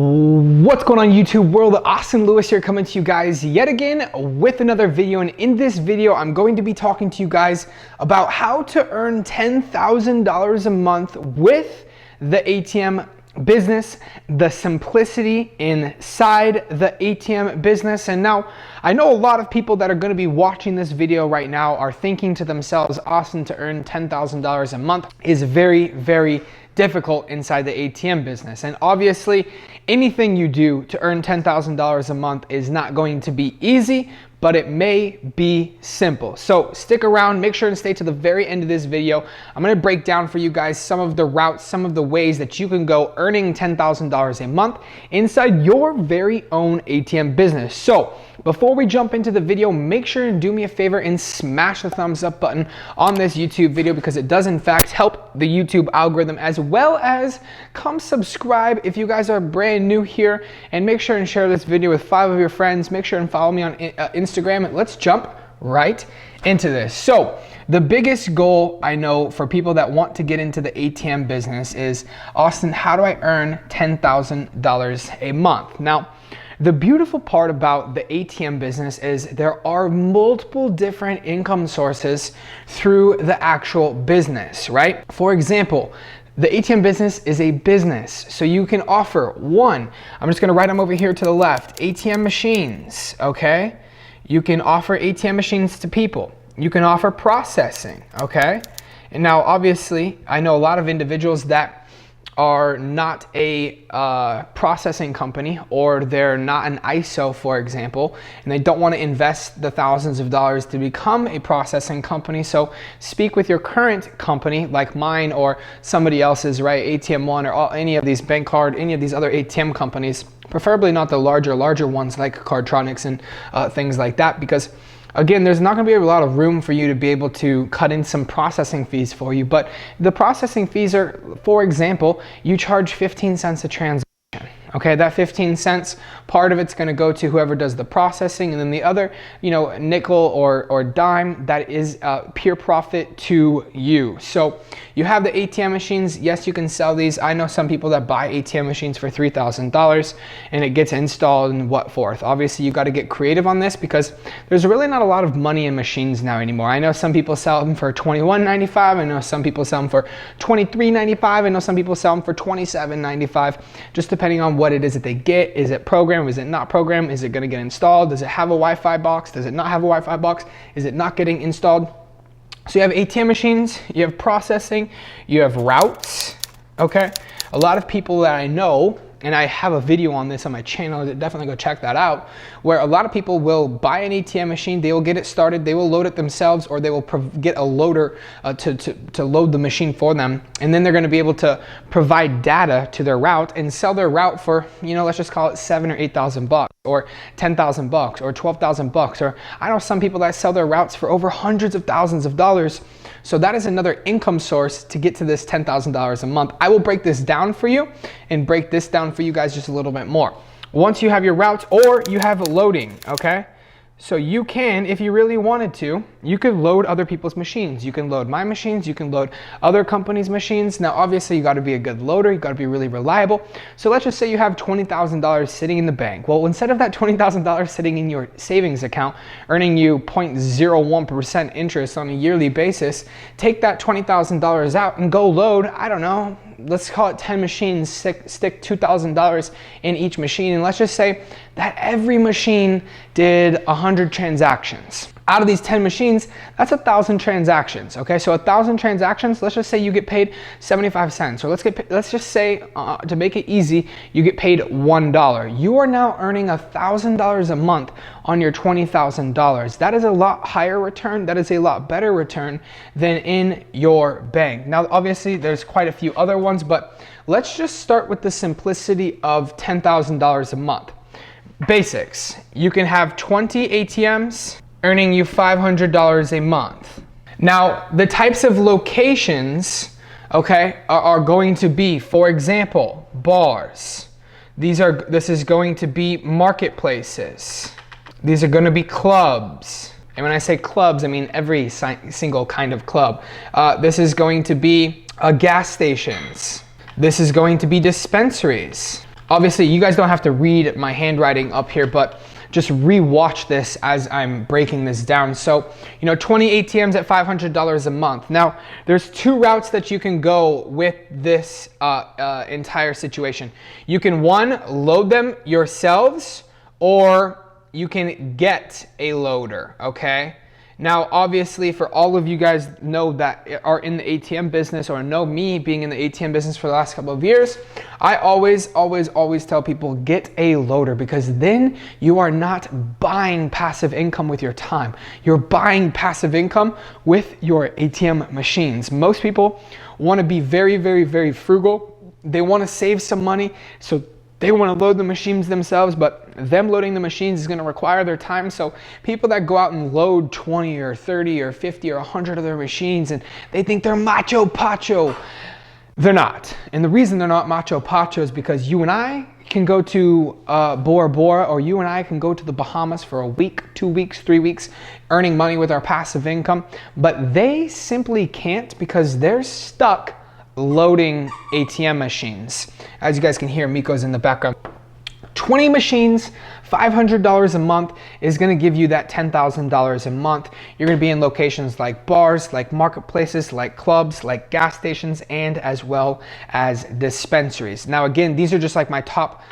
What's going on YouTube world? Austin Lewis here, coming to you guys yet again with another video. And in this video, I'm going to be talking to you guys about how to earn $10,000 a month with the ATM business, the simplicity inside the ATM business. And now I know a lot of people that are going to be watching this video right now are thinking to themselves, Austin, to earn $10,000 a month is very difficult inside the ATM business. And obviously anything you do to earn $10,000 a month is not going to be easy, but it may be simple. So stick around, make sure and stay to the very end of this video. I'm gonna break down for you guys some of the routes, some of the ways that you can go earning $10,000 a month inside your very own ATM business. So before we jump into the video, make sure and do me a favor and smash the thumbs up button on this YouTube video, because it does in fact help the YouTube algorithm, as well as come subscribe if you guys are brand new here, and make sure and share this video with 5 of your friends. Make sure and follow me on Instagram, and let's jump right into this. So the biggest goal I know for people that want to get into the ATM business is, Austin, how do I earn $10,000 a month? Now, the beautiful part about the ATM business is there are multiple different income sources through the actual business, right? For example, the ATM business is a business, so you can offer one, I'm just gonna write them over here to the left, ATM machines, okay? You can offer ATM machines to people. You can offer processing, okay? And now obviously, I know a lot of individuals that are not a processing company, or they're not an ISO, for example, and they don't want to invest the thousands of dollars to become a processing company. So speak with your current company, like mine or somebody else's, right? ATM One or any of these bank card, any of these other ATM companies, preferably not the larger ones like Cardtronics and things like that, because again, there's not going to be a lot of room for you to be able to cut in some processing fees for you. But the processing fees are, for example, you charge 15 cents a transaction. Okay, that 15 cents, part of it's going to go to whoever does the processing, and then the other, nickel or dime, that is pure profit to you. So you have the ATM machines. Yes, you can sell these. I know some people that buy ATM machines for $3,000 and it gets installed and what forth. Obviously, you got to get creative on this, because there's really not a lot of money in machines now anymore. I know some people sell them for $21.95. I know some people sell them for $23.95. I know some people sell them for $27.95, just depending on what it is that they get. Is it programmed? Is it not programmed? Is it going to get installed? Does it have a Wi-Fi box? Does it not have a Wi-Fi box? Is it not getting installed? So you have ATM machines, you have processing, you have routes, okay? A lot of people that I know, and I have a video on this on my channel, definitely go check that out, where a lot of people will buy an ATM machine, they will get it started, they will load it themselves, or they will get a loader to load the machine for them, and then they're going to be able to provide data to their route and sell their route for, let's just call it $7,000 or $8,000, or $10,000, or $12,000, or I know some people that sell their routes for over hundreds of thousands of dollars. So that is another income source to get to this $10,000 a month. I will break this down for you and break this down for you guys just a little bit more. Once you have your routes, or you have loading, okay? So you can, if you really wanted to, you could load other people's machines. You can load my machines, you can load other companies' machines. Now, obviously, you gotta be a good loader, you gotta be really reliable. So let's just say you have $20,000 sitting in the bank. Well, instead of that $20,000 sitting in your savings account, earning you 0.01% interest on a yearly basis, take that $20,000 out and go load, I don't know, let's call it 10 machines, stick $2,000 in each machine, and let's just say that every machine did 100 transactions. Out of these 10 machines, that's 1,000 transactions, okay? So 1,000 transactions, let's just say you get paid 75 cents, or let's just say, to make it easy, you get paid $1. You are now earning $1,000 a month on your $20,000. That is a lot higher return. That is a lot better return than in your bank. Now, obviously, there's quite a few other ones, but let's just start with the simplicity of $10,000 a month. Basics, you can have 20 ATMs, earning you $500 a month. Now, the types of locations, okay, are going to be, for example, bars. This is going to be marketplaces. These are going to be clubs. And when I say clubs, I mean every single kind of club. This is going to be gas stations. This is going to be dispensaries. Obviously, you guys don't have to read my handwriting up here, but just re-watch this as I'm breaking this down. So, 20 ATMs at $500 a month. Now, there's two routes that you can go with this entire situation. You can, one, load them yourselves, or you can get a loader, okay? Now, obviously, for all of you guys know that are in the ATM business or know me being in the ATM business for the last couple of years, I always tell people, get a loader, because then you are not buying passive income with your time. You're buying passive income with your ATM machines. Most people want to be very frugal. They want to save some money, so they want to load the machines themselves, but them loading the machines is going to require their time. So people that go out and load 20 or 30 or 50 or 100 of their machines and they think they're macho pacho, they're not. And the reason they're not macho pacho is because you and I can go to Bora Bora, or you and I can go to the Bahamas for a week, 2 weeks, 3 weeks, earning money with our passive income, but they simply can't because they're stuck loading ATM machines. As you guys can hear, Miko's in the background. 20 machines, $500 a month is going to give you that $10,000 a month. You're going to be in locations like bars, like marketplaces, like clubs, like gas stations, and as well as dispensaries. Now, again, these are just like my top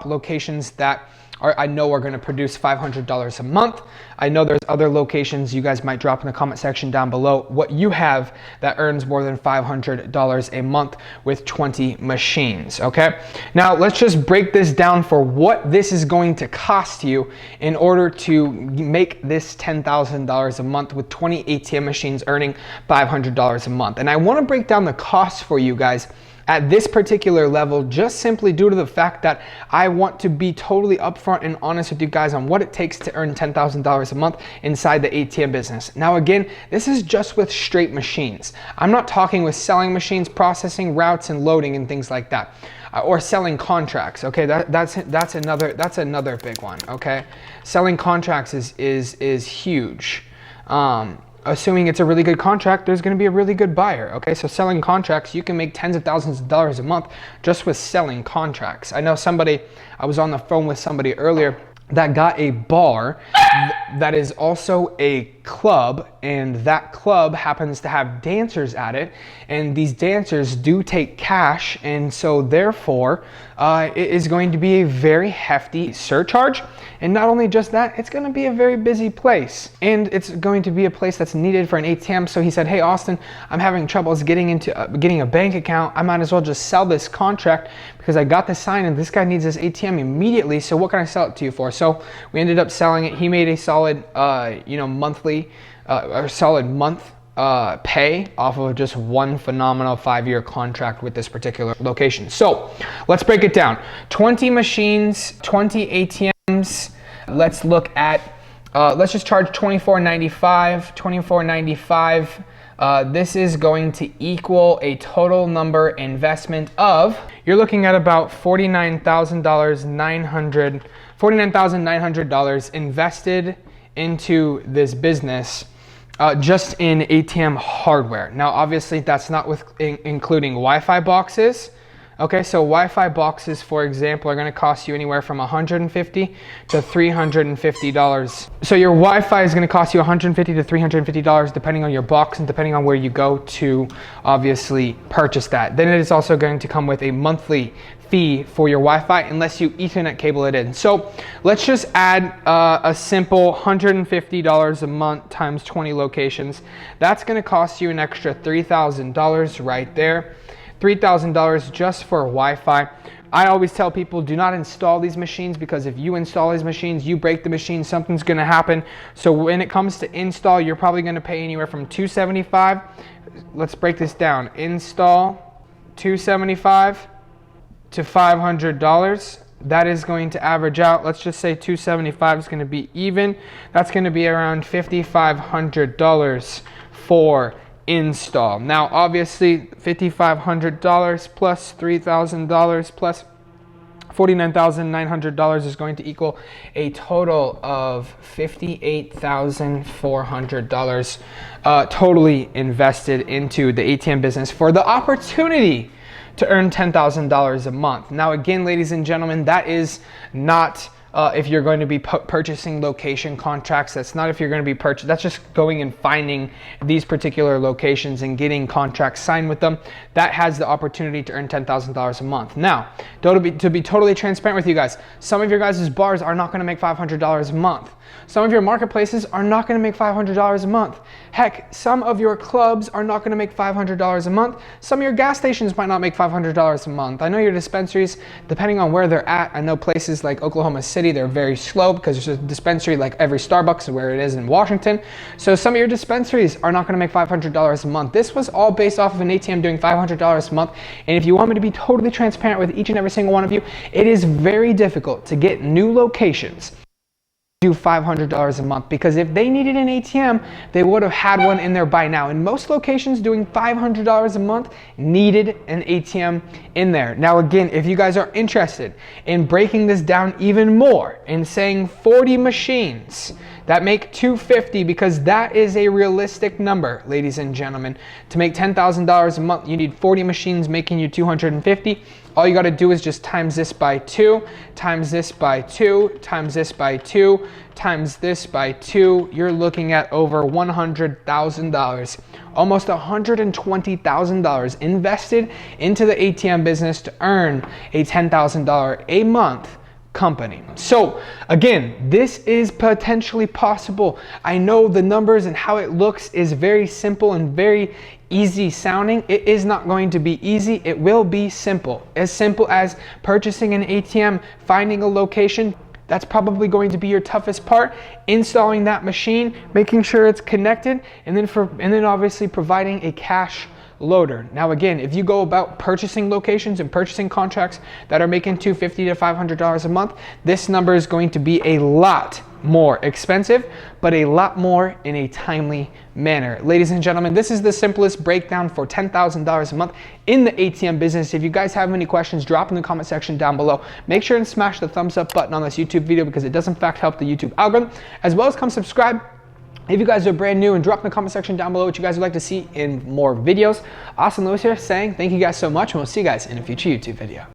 locations that I know are going to produce $500 a month. I know there's other locations you guys might drop in the comment section down below what you have that earns more than $500 a month with 20 machines, okay? Now, let's just break this down for what this is going to cost you in order to make this $10,000 a month with 20 ATM machines earning $500 a month. And I want to break down the costs for you guys at this particular level, just simply due to the fact that I want to be totally upfront and honest with you guys on what it takes to earn $10,000 a month inside the ATM business. Now, again, this is just with straight machines. I'm not talking with selling machines, processing routes and loading and things like that, or selling contracts. Okay, that's another big one. Okay, selling contracts is huge. Assuming it's a really good contract, there's going to be a really good buyer. Okay, so selling contracts, you can make tens of thousands of dollars a month just with selling contracts. I know I was on the phone with somebody earlier that got a bar that is also a club, and that club happens to have dancers at it, and these dancers do take cash, and so therefore it is going to be a very hefty surcharge. And not only just that, it's going to be a very busy place, and it's going to be a place that's needed for an ATM. So he said, hey Austin, I'm having troubles getting a bank account. I might as well just sell this contract because I got this sign and this guy needs this ATM immediately, so what can I sell it to you for? So we ended up selling it. He made a solid monthly or solid month pay off of just one phenomenal 5-year contract with this particular location. So let's break it down. 20 machines, 20 ATMs. Let's look at, let's just charge $24.95. This is going to equal a total number investment of, you're looking at about $49,900 invested into this business just in ATM hardware. Now, obviously, that's not including Wi-Fi boxes. Okay, so Wi-Fi boxes, for example, are going to cost you anywhere from $150 to $350. So your Wi-Fi is going to cost you $150 to $350 depending on your box and depending on where you go to obviously purchase that. Then it is also going to come with a monthly fee for your Wi-Fi unless you Ethernet cable it in. So let's just add a simple $150 a month times 20 locations. That's going to cost you an extra $3,000 right there. $3,000 just for Wi-Fi. I always tell people, do not install these machines, because if you install these machines, you break the machine, something's going to happen. So when it comes to install, you're probably going to pay anywhere from $275. Let's break this down. Install $275 to $500. That is going to average out, let's just say $275 is going to be even. That's going to be around $5,500 for install. Now, obviously, $5,500 plus $3,000 plus $49,900 is going to equal a total of $58,400 totally invested into the ATM business for the opportunity to earn $10,000 a month. Now again, ladies and gentlemen, that is not if you're going to be purchasing location contracts. That's not if you're going to be that's just going and finding these particular locations and getting contracts signed with them. That has the opportunity to earn $10,000 a month. Now, to be totally transparent with you guys, some of your guys' bars are not going to make $500 a month. Some of your marketplaces are not going to make $500 a month. Heck, some of your clubs are not going to make $500 a month. Some of your gas stations might not make $500 a month. I know your dispensaries, depending on where they're at, I know places like Oklahoma City, they're very slow because there's a dispensary like every Starbucks where it is in Washington. So some of your dispensaries are not going to make $500 a month. This was all based off of an ATM doing $500 a month. And if you want me to be totally transparent with each and every single one of you, it is very difficult to get new locations do $500 a month, because if they needed an ATM, they would have had one in there by now. And most locations doing $500 a month needed an ATM in there. Now again, if you guys are interested in breaking this down even more and saying 40 machines that make $250, because that is a realistic number, ladies and gentlemen. To make $10,000 a month, you need 40 machines making you $250. All you got to do is just times this by 2, times this by 2, times this by 2, times this by 2. You're looking at over $100,000, almost $120,000 invested into the ATM business to earn a $10,000 a month company. So again, this is potentially possible. I know the numbers and how it looks is very simple and very easy sounding. It is not going to be easy. It will be simple as purchasing an ATM, finding a location. That's probably going to be your toughest part. Installing that machine, making sure it's connected, and then obviously providing a cash loader. Now again, if you go about purchasing locations and purchasing contracts that are making $250 to $500 a month, this number is going to be a lot more expensive, but a lot more in a timely manner. Ladies and gentlemen, this is the simplest breakdown for $10,000 a month in the ATM business. If you guys have any questions, drop in the comment section down below. Make sure and smash the thumbs up button on this YouTube video, because it does in fact help the YouTube algorithm, as well as come subscribe if you guys are brand new, and drop in the comment section down below what you guys would like to see in more videos. Austin Lewis here saying thank you guys so much, and we'll see you guys in a future YouTube video.